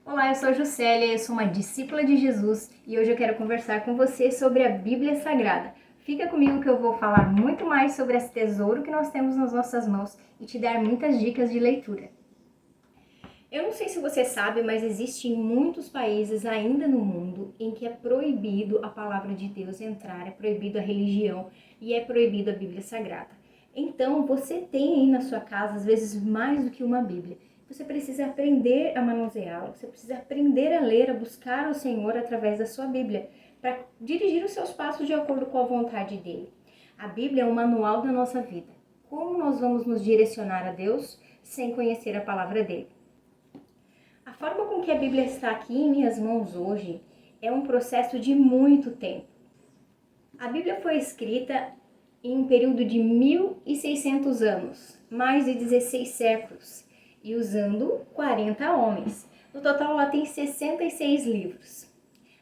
Olá, eu sou a Juscelia, eu sou uma discípula de Jesus e hoje eu quero conversar com você sobre a Bíblia Sagrada. Fica comigo que eu vou falar muito mais sobre esse tesouro que nós temos nas nossas mãos e te dar muitas dicas de leitura. Eu não sei se você sabe, mas existem muitos países ainda no mundo em que é proibido a palavra de Deus entrar, é proibido a religião e é proibido a Bíblia Sagrada. Então, você tem aí na sua casa, às vezes, mais do que uma Bíblia. Você precisa aprender a manuseá-la, você precisa aprender a ler, a buscar o Senhor através da sua Bíblia, para dirigir os seus passos de acordo com a vontade dele. A Bíblia é o manual da nossa vida. Como nós vamos nos direcionar a Deus sem conhecer a palavra dele? A forma com que a Bíblia está aqui em minhas mãos hoje é um processo de muito tempo. A Bíblia foi escrita em um período de 1.600 anos, mais de 16 séculos, e usando 40 homens. No total, ela tem 66 livros.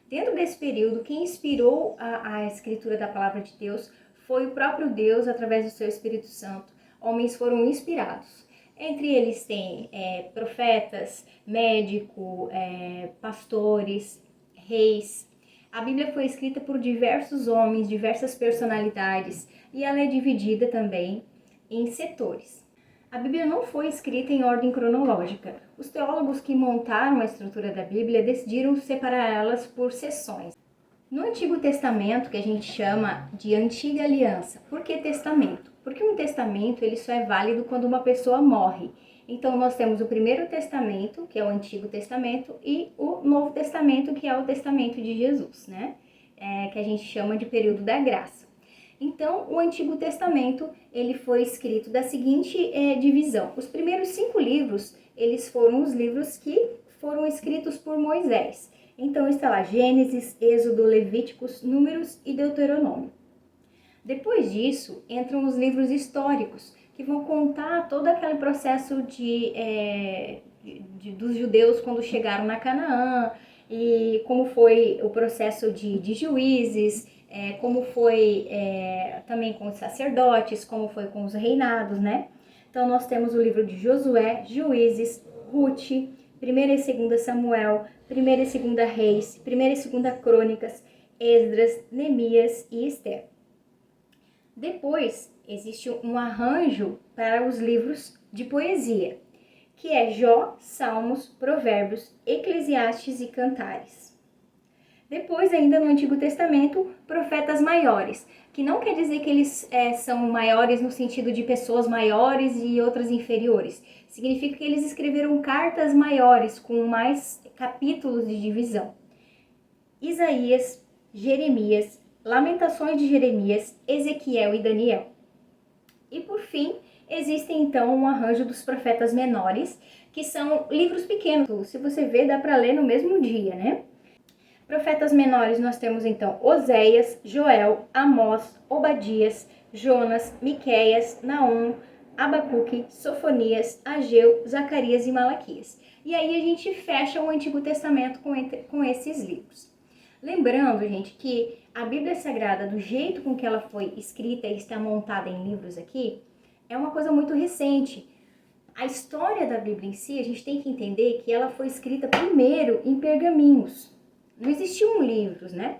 Dentro desse período, quem inspirou a escritura da palavra de Deus foi o próprio Deus através do seu Espírito Santo. Homens foram inspirados. Entre eles tem profetas, médicos, pastores, reis. A Bíblia foi escrita por diversos homens, diversas personalidades, e ela é dividida também em setores. A Bíblia não foi escrita em ordem cronológica. Os teólogos que montaram a estrutura da Bíblia decidiram separar elas por seções. No Antigo Testamento, que a gente chama de Antiga Aliança. Por que testamento? Porque um testamento ele só é válido quando uma pessoa morre. Então nós temos o Primeiro Testamento, que é o Antigo Testamento, e o Novo Testamento, que é o Testamento de Jesus, né? Que a gente chama de período da graça. Então, o Antigo Testamento ele foi escrito da seguinte divisão. Os primeiros 5 livros, eles foram os livros que foram escritos por Moisés. Então, está lá Gênesis, Êxodo, Levíticos, Números e Deuteronômio. Depois disso, entram os livros históricos, que vão contar todo aquele processo dos judeus quando chegaram na Canaã, e como foi o processo de juízes, como foi também com os sacerdotes, como foi com os reinados, né? Então, nós temos o livro de Josué, Juízes, Ruth, 1ª e 2ª Samuel, 1ª e 2ª Reis, 1ª e 2ª Crônicas, Esdras, Neemias e Esther. Depois, existe um arranjo para os livros de poesia, que é Jó, Salmos, Provérbios, Eclesiastes e Cantares. Depois, ainda no Antigo Testamento, profetas maiores, que não quer dizer que eles são maiores no sentido de pessoas maiores e outras inferiores. Significa que eles escreveram cartas maiores, com mais capítulos de divisão. Isaías, Jeremias, Lamentações de Jeremias, Ezequiel e Daniel. E por fim, existem então um arranjo dos profetas menores, que são livros pequenos. Se você ver, dá para ler no mesmo dia, né? Profetas menores nós temos então Oséias, Joel, Amós, Obadias, Jonas, Miqueias, Naum, Abacuque, Sofonias, Ageu, Zacarias e Malaquias. E aí a gente fecha o Antigo Testamento com esses livros. Lembrando, gente, que a Bíblia Sagrada, do jeito com que ela foi escrita e está montada em livros aqui, é uma coisa muito recente. A história da Bíblia em si, a gente tem que entender que ela foi escrita primeiro em pergaminhos. Não existiam livros, né?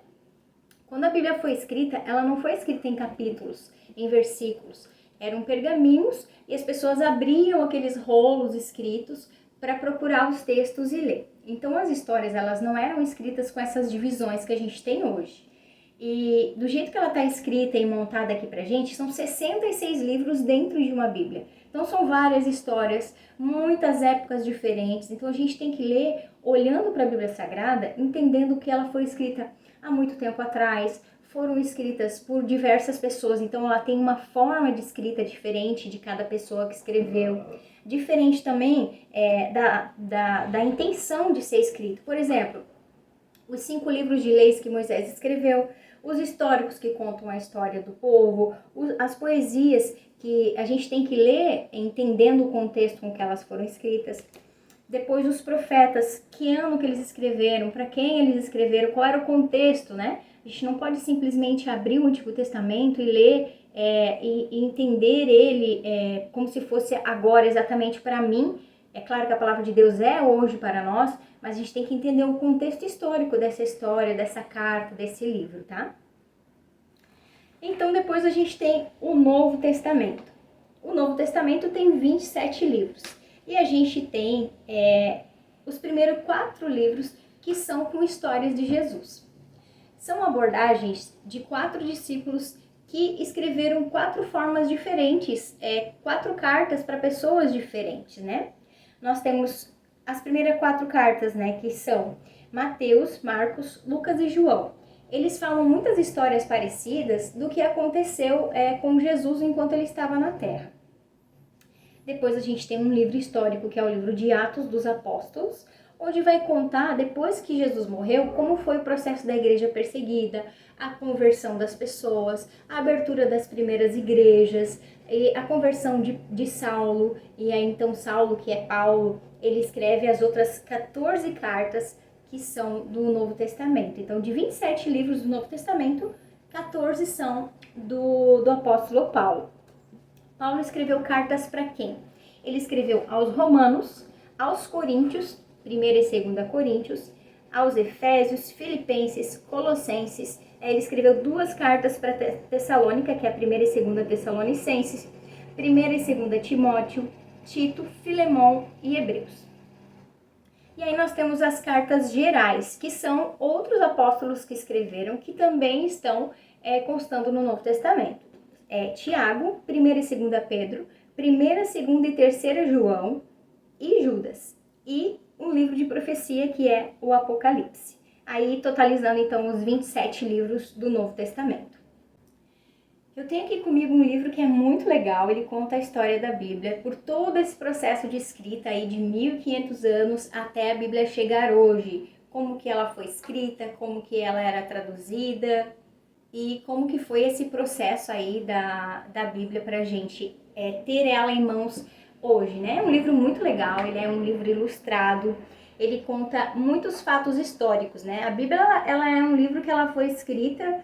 Quando a Bíblia foi escrita, ela não foi escrita em capítulos, em versículos. Eram pergaminhos e as pessoas abriam aqueles rolos escritos para procurar os textos e ler. Então as histórias, elas não eram escritas com essas divisões que a gente tem hoje. E do jeito que ela está escrita e montada aqui pra gente, são 66 livros dentro de uma Bíblia. Então são várias histórias, muitas épocas diferentes. Então a gente tem que ler olhando para a Bíblia Sagrada, entendendo que ela foi escrita há muito tempo atrás, foram escritas por diversas pessoas, então ela tem uma forma de escrita diferente de cada pessoa que escreveu. Diferente também da intenção de ser escrito. Por exemplo, os 5 livros de leis que Moisés escreveu, os históricos que contam a história do povo, as poesias que a gente tem que ler entendendo o contexto com que elas foram escritas. Depois os profetas, que ano que eles escreveram, para quem eles escreveram, qual era o contexto, né? A gente não pode simplesmente abrir o Antigo Testamento e ler e entender ele como se fosse agora exatamente para mim, É claro que a palavra de Deus é hoje para nós, mas a gente tem que entender o contexto histórico dessa história, dessa carta, desse livro, tá? Então, depois a gente tem o Novo Testamento. O Novo Testamento tem 27 livros. E a gente tem os primeiros 4 livros que são com histórias de Jesus. São abordagens de 4 discípulos que escreveram 4 formas diferentes, 4 cartas para pessoas diferentes, né? Nós temos as primeiras 4 cartas, né, que são Mateus, Marcos, Lucas e João. Eles falam muitas histórias parecidas do que aconteceu com Jesus enquanto ele estava na Terra. Depois a gente tem um livro histórico, que é o livro de Atos dos Apóstolos, onde vai contar, depois que Jesus morreu, como foi o processo da igreja perseguida, a conversão das pessoas, a abertura das primeiras igrejas, e a conversão de Saulo, e aí então Saulo, que é Paulo, ele escreve as outras 14 cartas que são do Novo Testamento. Então, de 27 livros do Novo Testamento, 14 são do apóstolo Paulo. Paulo escreveu cartas para quem? Ele escreveu aos Romanos, aos Coríntios, 1ª e 2ª Coríntios, aos Efésios, Filipenses, Colossenses. Ele escreveu 2 cartas para Tessalônica, que é a 1ª e 2ª Tessalonicenses, 1ª e 2ª Timóteo, Tito, Filemão e Hebreus. E aí nós temos as cartas gerais, que são outros apóstolos que escreveram, que também estão constando no Novo Testamento. Tiago, 1ª e 2ª Pedro, 1ª, 2ª e 3ª João e Judas. E um livro de profecia que é o Apocalipse. Aí totalizando então os 27 livros do Novo Testamento. Eu tenho aqui comigo um livro que é muito legal, ele conta a história da Bíblia, por todo esse processo de escrita aí de 1500 anos até a Bíblia chegar hoje. Como que ela foi escrita, como que ela era traduzida e como que foi esse processo aí da Bíblia pra gente ter ela em mãos hoje, né? É um livro muito legal, ele é um livro ilustrado, ele conta muitos fatos históricos, né? A Bíblia, ela é um livro que ela foi escrita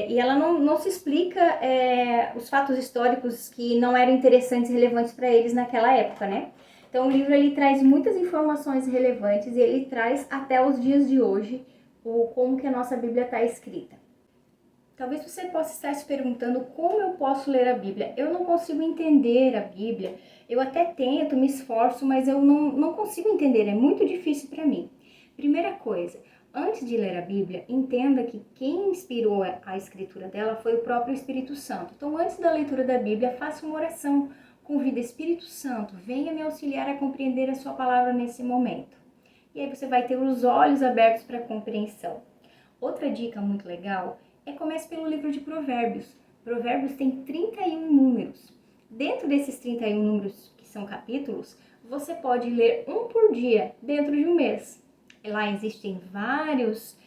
e ela não se explica os fatos históricos que não eram interessantes e relevantes para eles naquela época, né? Então o livro ele traz muitas informações relevantes e ele traz até os dias de hoje como que a nossa Bíblia está escrita. Talvez você possa estar se perguntando como eu posso ler a Bíblia. Eu não consigo entender a Bíblia. Eu até tento, me esforço, mas eu não consigo entender. É muito difícil para mim. Primeira coisa, antes de ler a Bíblia, entenda que quem inspirou a escritura dela foi o próprio Espírito Santo. Então, antes da leitura da Bíblia, faça uma oração. Convida Espírito Santo, venha me auxiliar a compreender a sua palavra nesse momento. E aí você vai ter os olhos abertos para a compreensão. Outra dica muito legal comece pelo livro de Provérbios. Provérbios tem 31 números. Dentro desses 31 números, que são capítulos, você pode ler um por dia dentro de um mês. Lá existem vários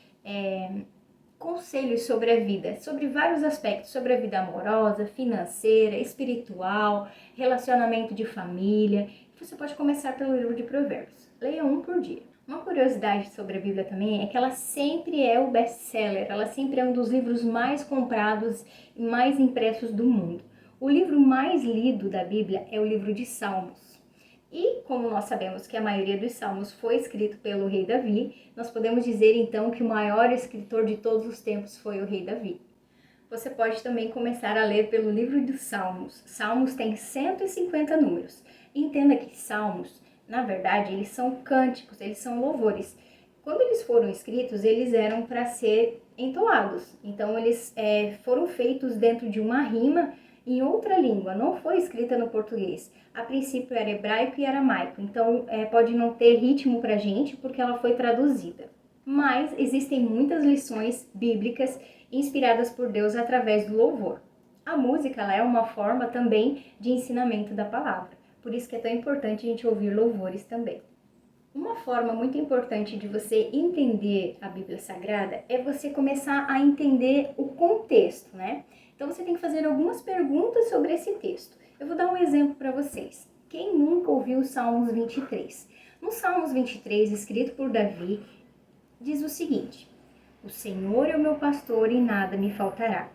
conselhos sobre a vida, sobre vários aspectos, sobre a vida amorosa, financeira, espiritual, relacionamento de família. Você pode começar pelo livro de Provérbios. Leia um por dia. Uma curiosidade sobre a Bíblia também é que ela sempre é o best-seller, ela sempre é um dos livros mais comprados e mais impressos do mundo. O livro mais lido da Bíblia é o livro de Salmos. E como nós sabemos que a maioria dos salmos foi escrito pelo rei Davi, nós podemos dizer então que o maior escritor de todos os tempos foi o rei Davi. Você pode também começar a ler pelo livro dos Salmos. Salmos tem 150 números. Entenda que Salmos, na verdade, eles são cânticos, eles são louvores. Quando eles foram escritos, eles eram para ser entoados. Então, eles foram feitos dentro de uma rima em outra língua, não foi escrita no português. A princípio era hebraico e aramaico, então pode não ter ritmo para a gente porque ela foi traduzida. Mas existem muitas lições bíblicas inspiradas por Deus através do louvor. A música ela é uma forma também de ensinamento da palavra. Por isso que é tão importante a gente ouvir louvores também. Uma forma muito importante de você entender a Bíblia Sagrada é você começar a entender o contexto, né? Então você tem que fazer algumas perguntas sobre esse texto. Eu vou dar um exemplo para vocês. Quem nunca ouviu o Salmos 23? No Salmos 23, escrito por Davi, diz o seguinte: O Senhor é o meu pastor e nada me faltará.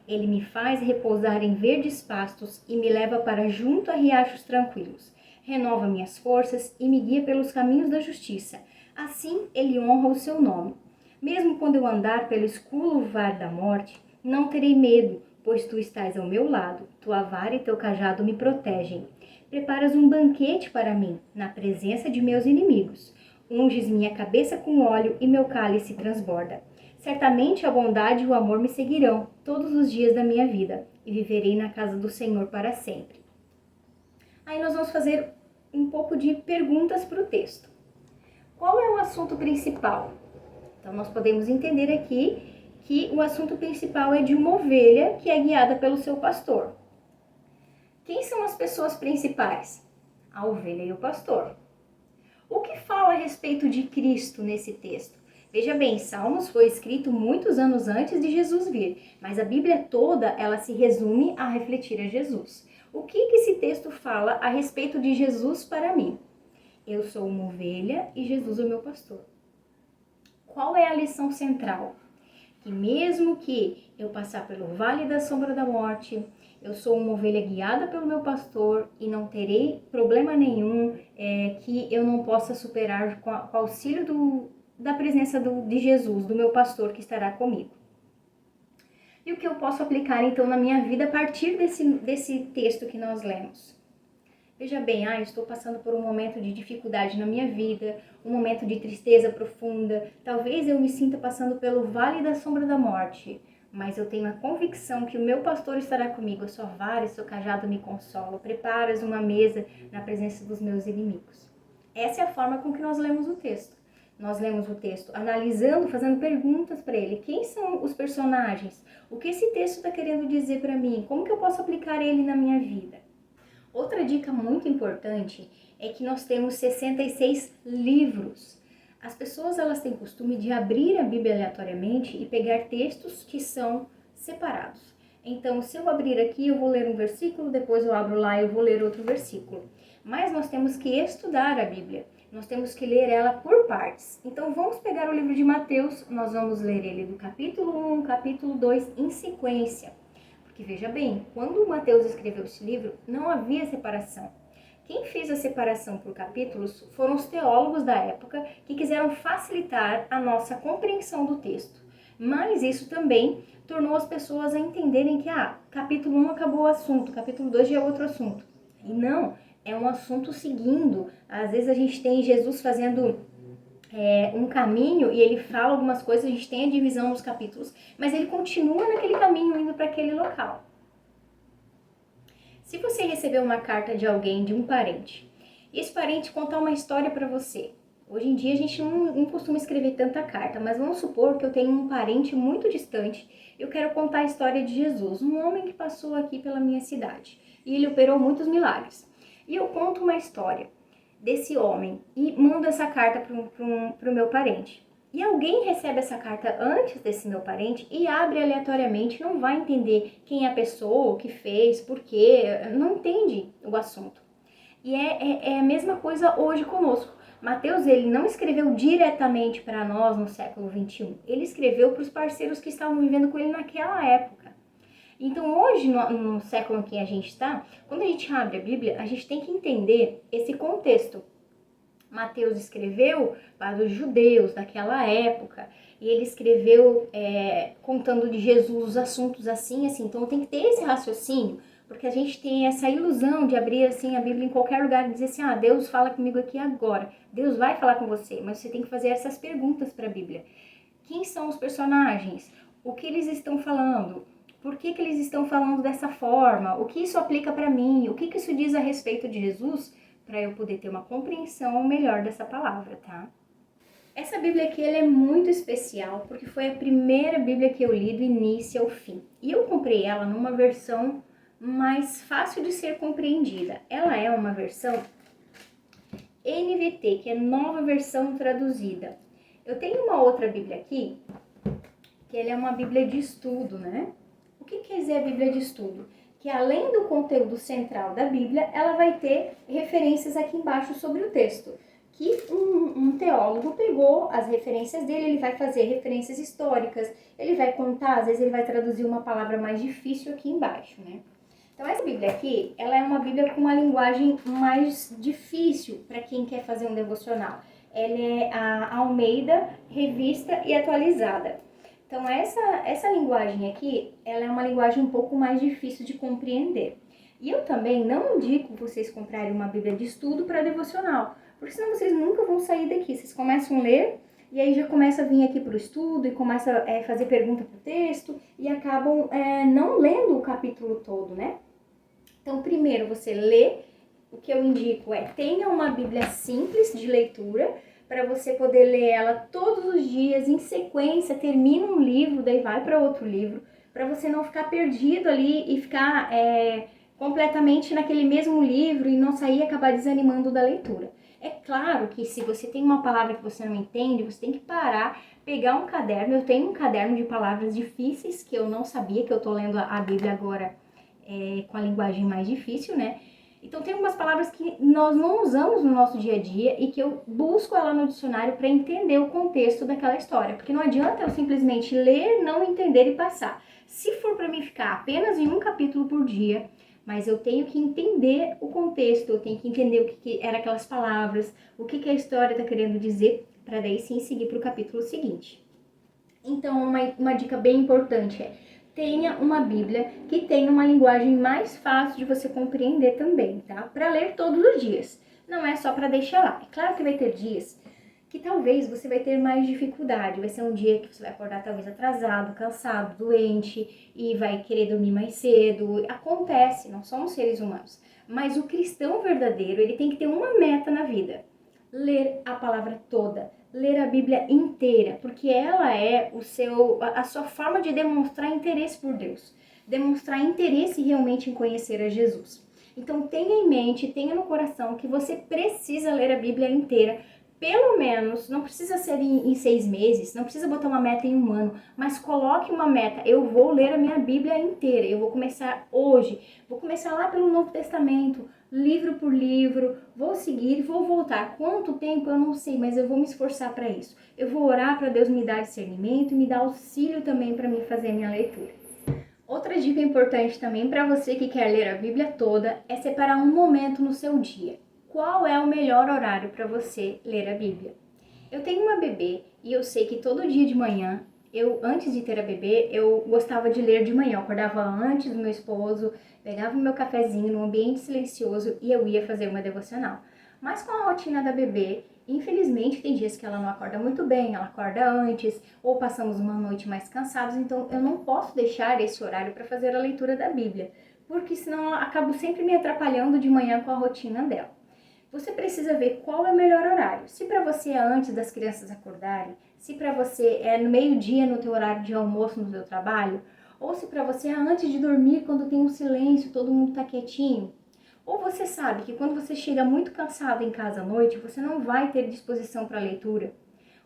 Ele me faz repousar em verdes pastos e me leva para junto a riachos tranquilos. renova minhas forças e me guia pelos caminhos da justiça. Assim ele honra o seu nome. Mesmo quando eu andar pelo escuro vale da morte, não terei medo, pois tu estás ao meu lado, tua vara e teu cajado me protegem. Preparas um banquete para mim, na presença de meus inimigos. Unges minha cabeça com óleo e meu cálice transborda. Certamente a bondade e o amor me seguirão todos os dias da minha vida, e viverei na casa do Senhor para sempre. Aí nós vamos fazer um pouco de perguntas para o texto. Qual é o assunto principal? Então nós podemos entender aqui que o assunto principal é de uma ovelha que é guiada pelo seu pastor. Quem são as pessoas principais? A ovelha e o pastor. O que fala a respeito de Cristo nesse texto? Veja bem, Salmos foi escrito muitos anos antes de Jesus vir, mas a Bíblia toda ela se resume a refletir a Jesus. O que esse texto fala a respeito de Jesus para mim? Eu sou uma ovelha e Jesus é o meu pastor. Qual é a lição central? Que mesmo que eu passar pelo vale da sombra da morte, eu sou uma ovelha guiada pelo meu pastor e não terei problema nenhum que eu não possa superar com o auxílio da presença de Jesus, do meu pastor que estará comigo. E o que eu posso aplicar então na minha vida a partir desse texto que nós lemos? Veja bem, estou passando por um momento de dificuldade na minha vida, um momento de tristeza profunda. Talvez eu me sinta passando pelo vale da sombra da morte, mas eu tenho a convicção que o meu pastor estará comigo. A sua vara e seu cajado me consolam. Preparas uma mesa na presença dos meus inimigos. Essa é a forma com que nós lemos o texto. Nós lemos o texto analisando, fazendo perguntas para ele. Quem são os personagens? O que esse texto está querendo dizer para mim? Como que eu posso aplicar ele na minha vida? Outra dica muito importante é que nós temos 66 livros. As pessoas elas têm costume de abrir a Bíblia aleatoriamente e pegar textos que são separados. Então, se eu abrir aqui, eu vou ler um versículo, depois eu abro lá e eu vou ler outro versículo. Mas nós temos que estudar a Bíblia, nós temos que ler ela por partes. Então, vamos pegar o livro de Mateus, nós vamos ler ele do capítulo 1, capítulo 2 em sequência. Porque veja bem, quando Mateus escreveu esse livro, não havia separação. Quem fez a separação por capítulos foram os teólogos da época que quiseram facilitar a nossa compreensão do texto. Mas isso também tornou as pessoas a entenderem que, capítulo 1 acabou o assunto, capítulo 2 já é outro assunto. E não, é um assunto seguindo. Às vezes a gente tem Jesus fazendo um caminho e ele fala algumas coisas, a gente tem a divisão nos capítulos, mas ele continua naquele caminho indo para aquele local. Se você recebeu uma carta de alguém, de um parente, e esse parente contar uma história para você, hoje em dia a gente não costuma escrever tanta carta, mas vamos supor que eu tenho um parente muito distante, eu quero contar a história de Jesus, um homem que passou aqui pela minha cidade, e ele operou muitos milagres. E eu conto uma história desse homem e mando essa carta para o meu parente. E alguém recebe essa carta antes desse meu parente e abre aleatoriamente, não vai entender quem é a pessoa, o que fez, por quê, não entende o assunto. E é a mesma coisa hoje conosco. Mateus, ele não escreveu diretamente para nós no século 21, ele escreveu para os parceiros que estavam vivendo com ele naquela época. Então hoje, no século em que a gente está, quando a gente abre a Bíblia, a gente tem que entender esse contexto. Mateus escreveu para os judeus daquela época, e ele escreveu contando de Jesus os assuntos assim, então tem que ter esse raciocínio, porque a gente tem essa ilusão de abrir assim a Bíblia em qualquer lugar e dizer assim, Deus fala comigo aqui agora, Deus vai falar com você, mas você tem que fazer essas perguntas para a Bíblia. Quem são os personagens? O que eles estão falando? Por que eles estão falando dessa forma? O que isso aplica para mim? O que isso diz a respeito de Jesus? Para eu poder ter uma compreensão melhor dessa palavra, tá? Essa Bíblia aqui ela é muito especial porque foi a primeira Bíblia que eu li do início ao fim. E eu comprei ela numa versão mais fácil de ser compreendida. Ela é uma versão NVT, que é Nova Versão Traduzida. Eu tenho uma outra Bíblia aqui, que ela é uma Bíblia de estudo, né? O que quer dizer a Bíblia de estudo? Que além do conteúdo central da Bíblia, ela vai ter referências aqui embaixo sobre o texto. Que um teólogo pegou as referências dele, ele vai fazer referências históricas, ele vai contar, às vezes ele vai traduzir uma palavra mais difícil aqui embaixo, né? Então essa Bíblia aqui, ela é uma Bíblia com uma linguagem mais difícil para quem quer fazer um devocional. Ela é a Almeida Revista e Atualizada. Então essa linguagem aqui, ela é uma linguagem um pouco mais difícil de compreender. E eu também não indico vocês comprarem uma Bíblia de estudo para devocional, porque senão vocês nunca vão sair daqui. Vocês começam a ler e aí já começa a vir aqui para o estudo e começa a fazer pergunta para o texto e acabam não lendo o capítulo todo, né? Então, primeiro você lê, o que eu indico tenha uma Bíblia simples de leitura, para você poder ler ela todos os dias em sequência, termina um livro, daí vai para outro livro, para você não ficar perdido ali e ficar completamente naquele mesmo livro e não sair e acabar desanimando da leitura. É claro que se você tem uma palavra que você não entende, você tem que parar, pegar um caderno. Eu tenho um caderno de palavras difíceis que eu não sabia, que eu tô lendo a Bíblia agora com a linguagem mais difícil, né? Então tem algumas palavras que nós não usamos no nosso dia a dia e que eu busco ela no dicionário para entender o contexto daquela história, porque não adianta eu simplesmente ler, não entender e passar. Se for para mim ficar apenas em um capítulo por dia, mas eu tenho que entender o contexto, eu tenho que entender o que eram aquelas palavras, o que a história está querendo dizer, para daí sim seguir para o capítulo seguinte. Então, uma dica bem importante tenha uma Bíblia que tenha uma linguagem mais fácil de você compreender também, tá? Para ler todos os dias. Não é só para deixar lá. É claro que vai ter dias que talvez você vai ter mais dificuldade. Vai ser um dia que você vai acordar talvez atrasado, cansado, doente e vai querer dormir mais cedo. Acontece, não somos seres humanos. Mas o cristão verdadeiro, ele tem que ter uma meta na vida: ler a palavra toda, ler a Bíblia inteira, porque ela é a sua forma de demonstrar interesse por Deus, demonstrar interesse realmente em conhecer a Jesus. Então tenha em mente, tenha no coração que você precisa ler a Bíblia inteira, pelo menos, não precisa ser em 6 meses, não precisa botar uma meta em 1 ano, mas coloque uma meta: eu vou ler a minha Bíblia inteira, eu vou começar hoje, vou começar lá pelo Novo Testamento, livro por livro, vou seguir, vou voltar. Quanto tempo eu não sei, mas eu vou me esforçar para isso. Eu vou orar para Deus me dar discernimento e me dar auxílio também para me fazer a minha leitura. Outra dica importante também para você que quer ler a Bíblia toda é separar um momento no seu dia. Qual é o melhor horário para você ler a Bíblia? Eu tenho uma bebê e eu sei que todo dia de manhã, antes de ter a bebê, eu gostava de ler de manhã. Eu acordava antes do meu esposo, pegava o meu cafezinho num ambiente silencioso e eu ia fazer uma devocional. Mas com a rotina da bebê, infelizmente tem dias que ela não acorda muito bem, ela acorda antes, ou passamos uma noite mais cansados, então eu não posso deixar esse horário para fazer a leitura da Bíblia, porque senão eu acabo sempre me atrapalhando de manhã com a rotina dela. Você precisa ver qual é o melhor horário. Se para você é antes das crianças acordarem, se para você é no meio-dia no teu horário de almoço no teu trabalho, ou se para você é antes de dormir, quando tem um silêncio, todo mundo está quietinho. Ou você sabe que quando você chega muito cansado em casa à noite, você não vai ter disposição para leitura.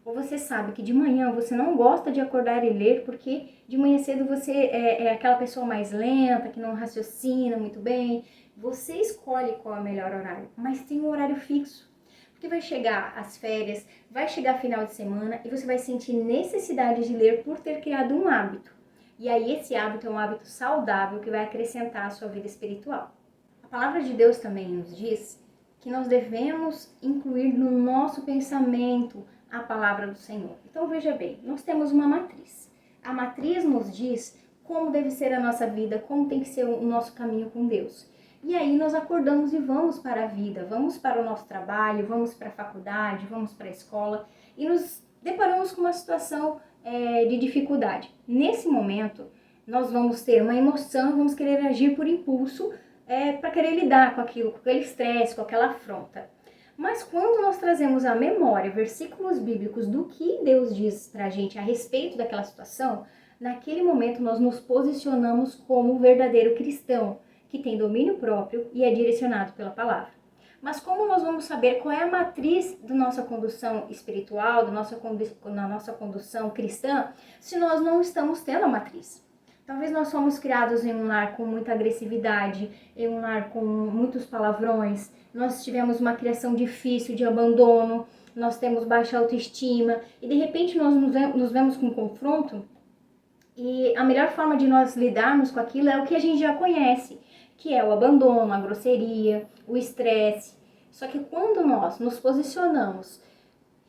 Ou você sabe que de manhã você não gosta de acordar e ler, porque de manhã cedo você é aquela pessoa mais lenta, que não raciocina muito bem. Você escolhe qual é o melhor horário, mas tem um horário fixo. Porque vai chegar as férias, vai chegar final de semana e você vai sentir necessidade de ler por ter criado um hábito. E aí esse hábito é um hábito saudável que vai acrescentar à sua vida espiritual. A palavra de Deus também nos diz que nós devemos incluir no nosso pensamento a palavra do Senhor. Então veja bem, nós temos uma matriz. A matriz nos diz como deve ser a nossa vida, como tem que ser o nosso caminho com Deus. E aí nós acordamos e vamos para a vida, vamos para o nosso trabalho, vamos para a faculdade, vamos para a escola e nos deparamos com uma situação de dificuldade. Nesse momento, nós vamos ter uma emoção, vamos querer agir por impulso para querer lidar com aquilo, com aquele estresse, com aquela afronta. Mas quando nós trazemos à memória versículos bíblicos do que Deus diz para a gente a respeito daquela situação, naquele momento nós nos posicionamos como um verdadeiro cristão, que tem domínio próprio e é direcionado pela palavra. Mas como nós vamos saber qual é a matriz da nossa condução espiritual, da nossa condução cristã, se nós não estamos tendo a matriz? Talvez nós fomos criados em um lar com muita agressividade, em um lar com muitos palavrões, nós tivemos uma criação difícil de abandono, nós temos baixa autoestima e de repente nós nos vemos com um confronto e a melhor forma de nós lidarmos com aquilo é o que a gente já conhece, que é o abandono, a grosseria, o estresse. Só que quando nós nos posicionamos,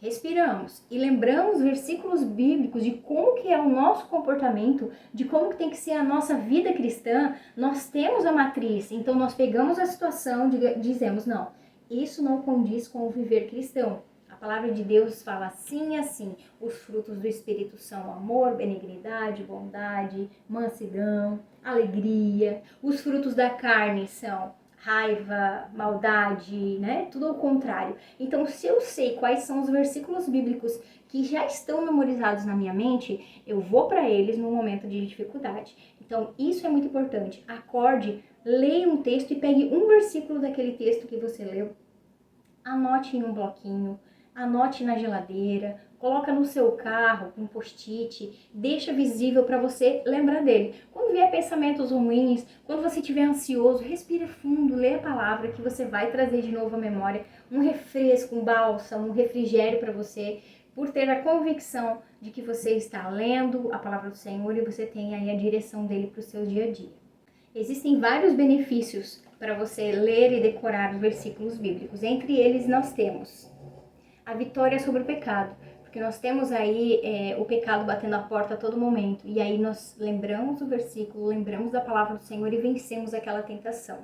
respiramos e lembramos versículos bíblicos de como que é o nosso comportamento, de como que tem que ser a nossa vida cristã, nós temos a matriz. Então nós pegamos a situação e dizemos, não, isso não condiz com o viver cristão. A palavra de Deus fala assim e assim. Os frutos do Espírito são amor, benignidade, bondade, mansidão, alegria. Os frutos da carne são raiva, maldade, né? Tudo ao contrário. Então, se eu sei quais são os versículos bíblicos que já estão memorizados na minha mente, eu vou para eles no momento de dificuldade. Então, isso é muito importante. Acorde, leia um texto e pegue um versículo daquele texto que você leu, anote em um bloquinho, anote na geladeira, coloca no seu carro, um post-it, deixa visível para você lembrar dele. Quando vier pensamentos ruins, quando você estiver ansioso, respira fundo, lê a palavra que você vai trazer de novo à memória, um refresco, um bálsamo, um refrigério para você, por ter a convicção de que você está lendo a palavra do Senhor e você tem aí a direção dele para o seu dia a dia. Existem vários benefícios para você ler e decorar os versículos bíblicos. Entre eles nós temos a vitória sobre o pecado, porque nós temos aí o pecado batendo a porta a todo momento, e aí nós lembramos do versículo, lembramos da palavra do Senhor e vencemos aquela tentação.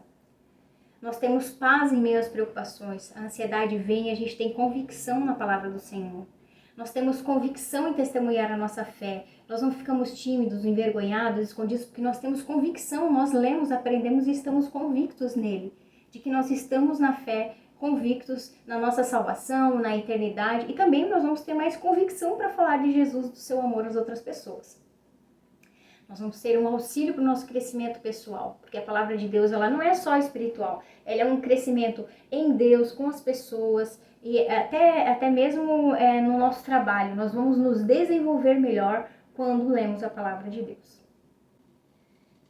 Nós temos paz em meio às preocupações, a ansiedade vem e a gente tem convicção na palavra do Senhor. Nós temos convicção em testemunhar a nossa fé, nós não ficamos tímidos, envergonhados, escondidos, porque nós temos convicção, nós lemos, aprendemos e estamos convictos nele, de que nós estamos na fé, convictos na nossa salvação, na eternidade, e também nós vamos ter mais convicção para falar de Jesus, do seu amor às outras pessoas. Nós vamos ter um auxílio para o nosso crescimento pessoal, porque a palavra de Deus ela não é só espiritual, ela é um crescimento em Deus, com as pessoas, e até mesmo no nosso trabalho. Nós vamos nos desenvolver melhor quando lemos a palavra de Deus.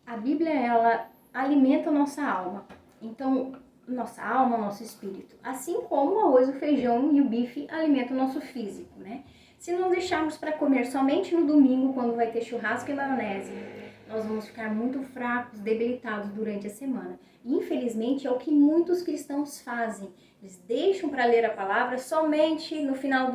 A Bíblia, ela alimenta a nossa alma. Então, nossa alma, nosso espírito. Assim como o arroz, o feijão e o bife alimentam o nosso físico, né? Se não deixarmos para comer somente no domingo, quando vai ter churrasco e maionese, nós vamos ficar muito fracos, debilitados durante a semana. E, infelizmente, é o que muitos cristãos fazem. Eles deixam para ler a palavra somente no final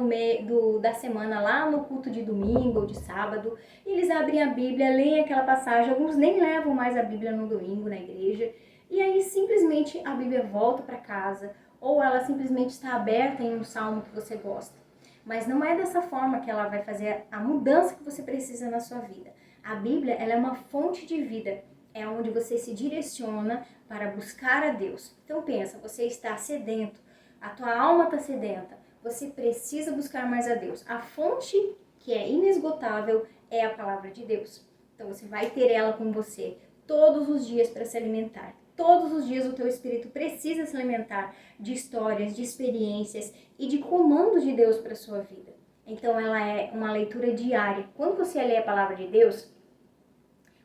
da semana, lá no culto de domingo ou de sábado. E eles abrem a Bíblia, leem aquela passagem, alguns nem levam mais a Bíblia no domingo na igreja. E aí, simplesmente, a Bíblia volta para casa, ou ela simplesmente está aberta em um salmo que você gosta. Mas não é dessa forma que ela vai fazer a mudança que você precisa na sua vida. A Bíblia, ela é uma fonte de vida, é onde você se direciona para buscar a Deus. Então pensa, você está sedento, a tua alma está sedenta, você precisa buscar mais a Deus. A fonte que é inesgotável é a palavra de Deus. Então você vai ter ela com você todos os dias para se alimentar. Todos os dias o teu espírito precisa se alimentar de histórias, de experiências e de comandos de Deus para a sua vida. Então ela é uma leitura diária. Quando você lê a palavra de Deus,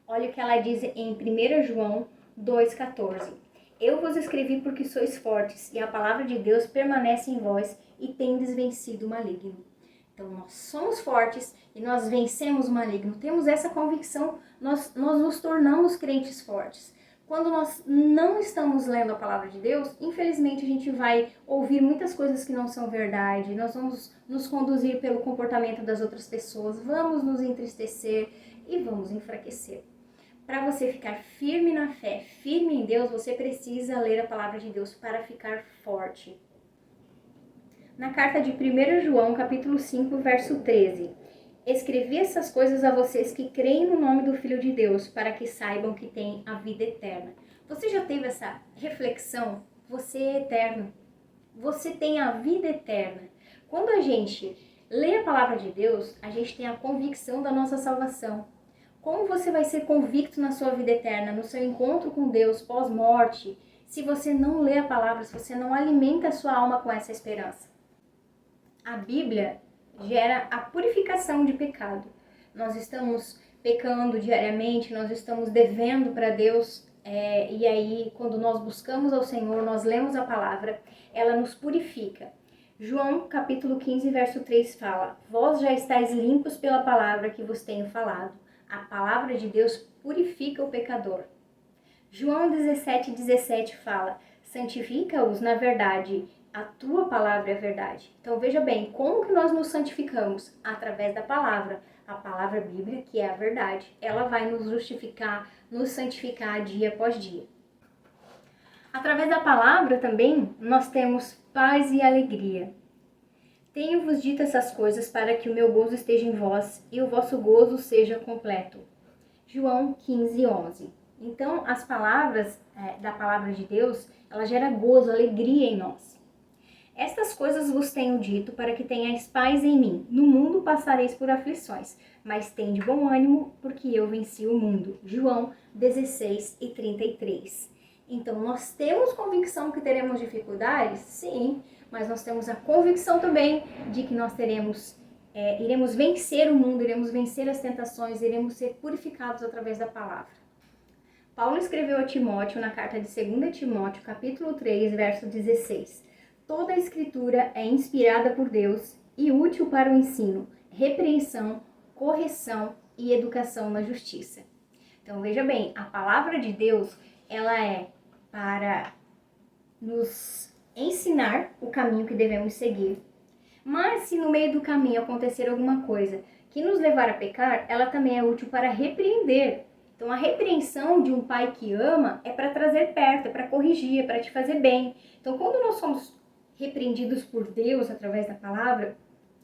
olha o que ela diz em 1 João 2,14. Eu vos escrevi porque sois fortes e a palavra de Deus permanece em vós e tendes vencido o maligno. Então nós somos fortes e nós vencemos o maligno. Temos essa convicção, nós nos tornamos crentes fortes. Quando nós não estamos lendo a palavra de Deus, infelizmente a gente vai ouvir muitas coisas que não são verdade, nós vamos nos conduzir pelo comportamento das outras pessoas, vamos nos entristecer e vamos enfraquecer. Para você ficar firme na fé, firme em Deus, você precisa ler a palavra de Deus para ficar forte. Na carta de 1 João, capítulo 5, verso 13. Escrevi essas coisas a vocês que creem no nome do Filho de Deus, para que saibam que têm a vida eterna. Você já teve essa reflexão? Você é eterno. Você tem a vida eterna. Quando a gente lê a palavra de Deus, a gente tem a convicção da nossa salvação. Como você vai ser convicto na sua vida eterna, no seu encontro com Deus pós-morte, se você não lê a palavra, se você não alimenta a sua alma com essa esperança? A Bíblia gera a purificação de pecado. Nós estamos pecando diariamente, nós estamos devendo para Deus, e aí quando nós buscamos ao Senhor, nós lemos a palavra, ela nos purifica. João capítulo 15, verso 3 fala: Vós já estáis limpos pela palavra que vos tenho falado. A palavra de Deus purifica o pecador. João 17,17 fala: santifica-os na verdade, a tua palavra é verdade. Então veja bem, como que nós nos santificamos? Através da palavra. A palavra Bíblia, que é a verdade, ela vai nos justificar, nos santificar dia após dia. Através da palavra também, nós temos paz e alegria. Tenho-vos dito essas coisas para que o meu gozo esteja em vós e o vosso gozo seja completo. João 15:11. Então, as palavras da palavra de Deus, ela gera gozo, alegria em nós. Estas coisas vos tenho dito para que tenhais paz em mim. No mundo passareis por aflições, mas tende bom ânimo, porque eu venci o mundo. João 16:33. Então, nós temos convicção que teremos dificuldades? Sim, mas nós temos a convicção também de que nós iremos vencer o mundo, iremos vencer as tentações, iremos ser purificados através da palavra. Paulo escreveu a Timóteo na carta de 2 Timóteo, capítulo 3, verso 16. Toda a escritura é inspirada por Deus e útil para o ensino, repreensão, correção e educação na justiça. Então veja bem, a palavra de Deus, ela é para nos ensinar o caminho que devemos seguir. Mas se no meio do caminho acontecer alguma coisa que nos levar a pecar, ela também é útil para repreender. Então a repreensão de um pai que ama é para trazer perto, é para corrigir, é para te fazer bem. Então quando nós somos repreendidos por Deus através da palavra,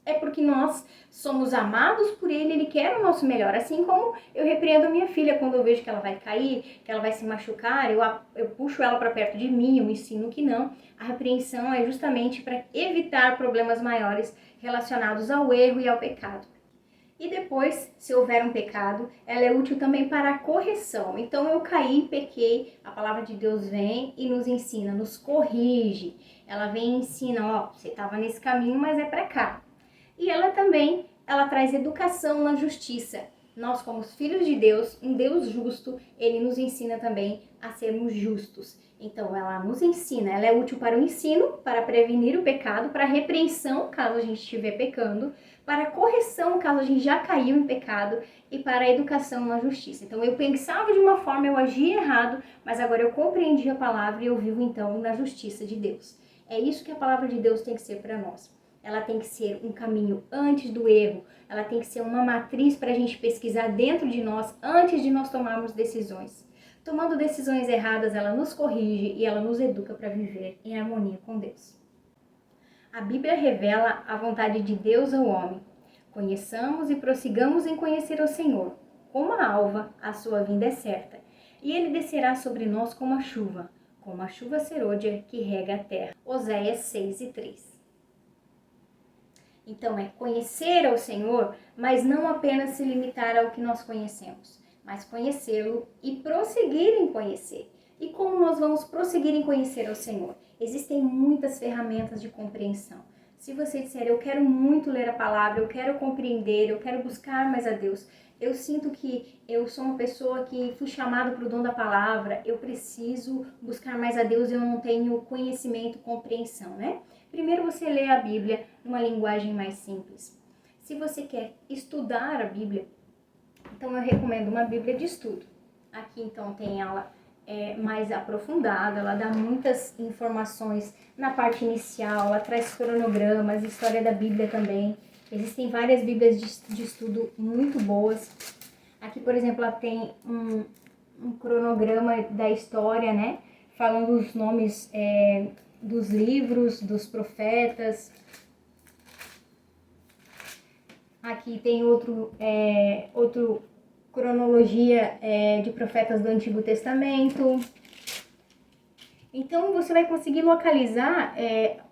é porque nós somos amados por Ele, Ele quer o nosso melhor. Assim como eu repreendo a minha filha quando eu vejo que ela vai cair, que ela vai se machucar, eu puxo ela para perto de mim, eu ensino que não. A repreensão é justamente para evitar problemas maiores relacionados ao erro e ao pecado. E depois, se houver um pecado, ela é útil também para a correção. Então eu caí, pequei, a palavra de Deus vem e nos ensina, nos corrige. Ela vem e ensina, ó, você estava nesse caminho, mas é para cá. E ela também, ela traz educação na justiça. Nós, como filhos de Deus, um Deus justo, Ele nos ensina também a sermos justos. Então, ela nos ensina, ela é útil para o ensino, para prevenir o pecado, para a repreensão, caso a gente estiver pecando, para a correção, caso a gente já caiu em pecado, e para a educação na justiça. Então, eu pensava de uma forma, eu agia errado, mas agora eu compreendi a palavra e eu vivo, então, na justiça de Deus. É isso que a palavra de Deus tem que ser para nós. Ela tem que ser um caminho antes do erro, ela tem que ser uma matriz para a gente pesquisar dentro de nós antes de nós tomarmos decisões. Tomando decisões erradas, ela nos corrige e ela nos educa para viver em harmonia com Deus. A Bíblia revela a vontade de Deus ao homem. Conheçamos e prossigamos em conhecer o Senhor. Como a alva, a sua vinda é certa, e ele descerá sobre nós como a chuva serôdia que rega a terra. Oséias 6:3. Então, é conhecer ao Senhor, mas não apenas se limitar ao que nós conhecemos, mas conhecê-lo e prosseguir em conhecer. E como nós vamos prosseguir em conhecer ao Senhor? Existem muitas ferramentas de compreensão. Se você disser, eu quero muito ler a palavra, eu quero compreender, eu quero buscar mais a Deus, eu sinto que eu sou uma pessoa que fui chamada para o dom da palavra, eu preciso buscar mais a Deus, eu não tenho conhecimento, compreensão, né? Primeiro você lê a Bíblia numa linguagem mais simples. Se você quer estudar a Bíblia, então eu recomendo uma Bíblia de estudo. Aqui então tem ela mais aprofundada, ela dá muitas informações na parte inicial, ela traz cronogramas, história da Bíblia também. Existem várias Bíblias de estudo muito boas. Aqui, por exemplo, ela tem um cronograma da história, né? Falando os nomes dos livros, dos profetas. Aqui tem outro cronologia de profetas do Antigo Testamento. Então, você vai conseguir localizar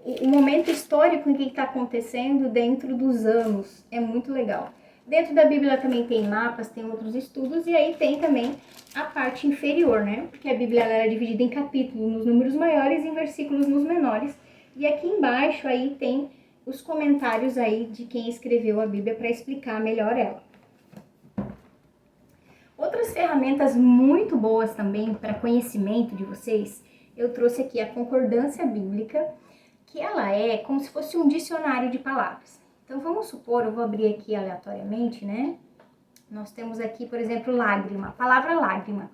o momento histórico em que está acontecendo dentro dos anos. É muito legal. Dentro da Bíblia também tem mapas, tem outros estudos, e aí tem também a parte inferior, né? Porque a Bíblia ela é dividida em capítulos nos números maiores e em versículos nos menores. E aqui embaixo aí tem os comentários aí de quem escreveu a Bíblia para explicar melhor ela. Outras ferramentas muito boas também para conhecimento de vocês, eu trouxe aqui a concordância bíblica, que ela é como se fosse um dicionário de palavras. Então vamos supor, eu vou abrir aqui aleatoriamente, né? Nós temos aqui, por exemplo, lágrima, a palavra lágrima.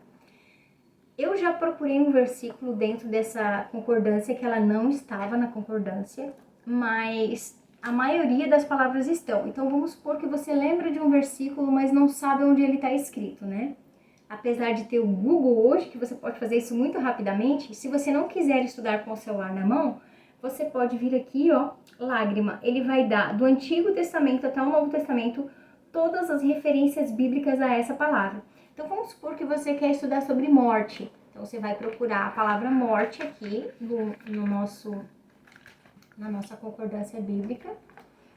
Eu já procurei um versículo dentro dessa concordância que ela não estava na concordância, mas a maioria das palavras estão. Então vamos supor que você lembra de um versículo, mas não sabe onde ele está escrito, né? Apesar de ter o Google hoje, que você pode fazer isso muito rapidamente, se você não quiser estudar com o celular na mão, você pode vir aqui, ó, lágrima. Ele vai dar do Antigo Testamento até o Novo Testamento todas as referências bíblicas a essa palavra. Então vamos supor que você quer estudar sobre morte. Então você vai procurar a palavra morte aqui na nossa concordância bíblica.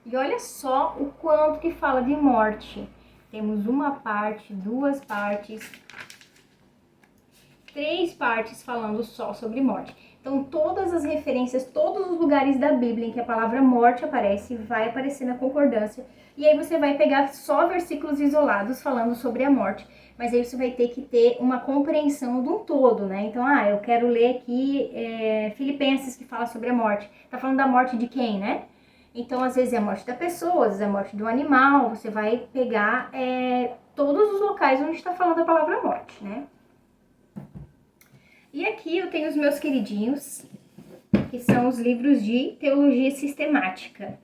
E olha só o quanto que fala de morte. Temos uma parte, duas partes, três partes falando só sobre morte. Então, todas as referências, todos os lugares da Bíblia em que a palavra morte aparece, vai aparecer na concordância. E aí você vai pegar só versículos isolados falando sobre a morte. Mas aí você vai ter que ter uma compreensão de um todo, né? Então, eu quero ler aqui Filipenses, que fala sobre a morte. Tá falando da morte de quem, né? Então, às vezes é a morte da pessoa, às vezes é a morte do animal. Você vai pegar todos os locais onde está falando a palavra morte, né? E aqui eu tenho os meus queridinhos, que são os livros de teologia sistemática.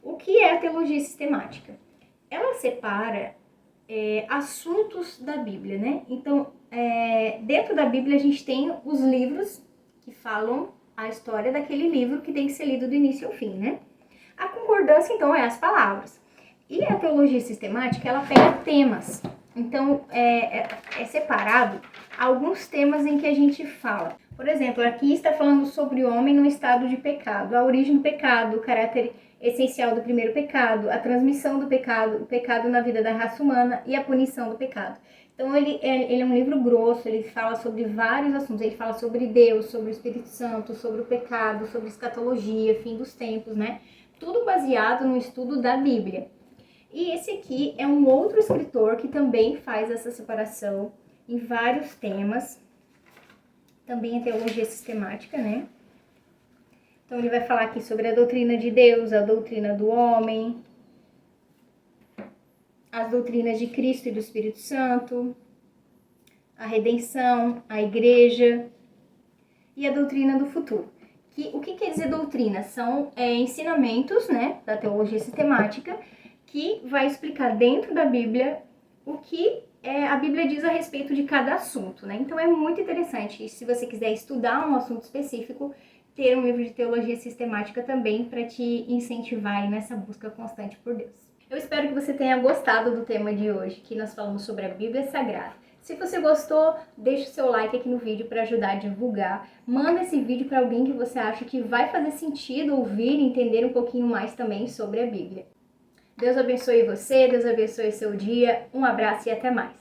O que é a teologia sistemática? Ela separa assuntos da Bíblia, né? Então, dentro da Bíblia a gente tem os livros que falam a história daquele livro que tem que ser lido do início ao fim, né? A concordância, então, é as palavras. E a teologia sistemática, ela pega temas. Então, é separado alguns temas em que a gente fala. Por exemplo, aqui está falando sobre o homem no estado de pecado, a origem do pecado, o caráter essencial do primeiro pecado, a transmissão do pecado, o pecado na vida da raça humana e a punição do pecado. Então, ele é um livro grosso, ele fala sobre vários assuntos. Ele fala sobre Deus, sobre o Espírito Santo, sobre o pecado, sobre escatologia, fim dos tempos, né? Tudo baseado no estudo da Bíblia. E esse aqui é um outro escritor que também faz essa separação em vários temas. Também é teologia sistemática, né? Então ele vai falar aqui sobre a doutrina de Deus, a doutrina do homem, as doutrinas de Cristo e do Espírito Santo, a redenção, a igreja e a doutrina do futuro. O que quer dizer doutrina? São ensinamentos, né, da teologia sistemática, que vai explicar dentro da Bíblia o que a Bíblia diz a respeito de cada assunto, né? Então é muito interessante, se você quiser estudar um assunto específico, ter um livro de teologia sistemática também para te incentivar aí nessa busca constante por Deus. Eu espero que você tenha gostado do tema de hoje, que nós falamos sobre a Bíblia Sagrada. Se você gostou, deixe o seu like aqui no vídeo para ajudar a divulgar. Manda esse vídeo para alguém que você acha que vai fazer sentido ouvir e entender um pouquinho mais também sobre a Bíblia. Deus abençoe você, Deus abençoe seu dia. Um abraço e até mais.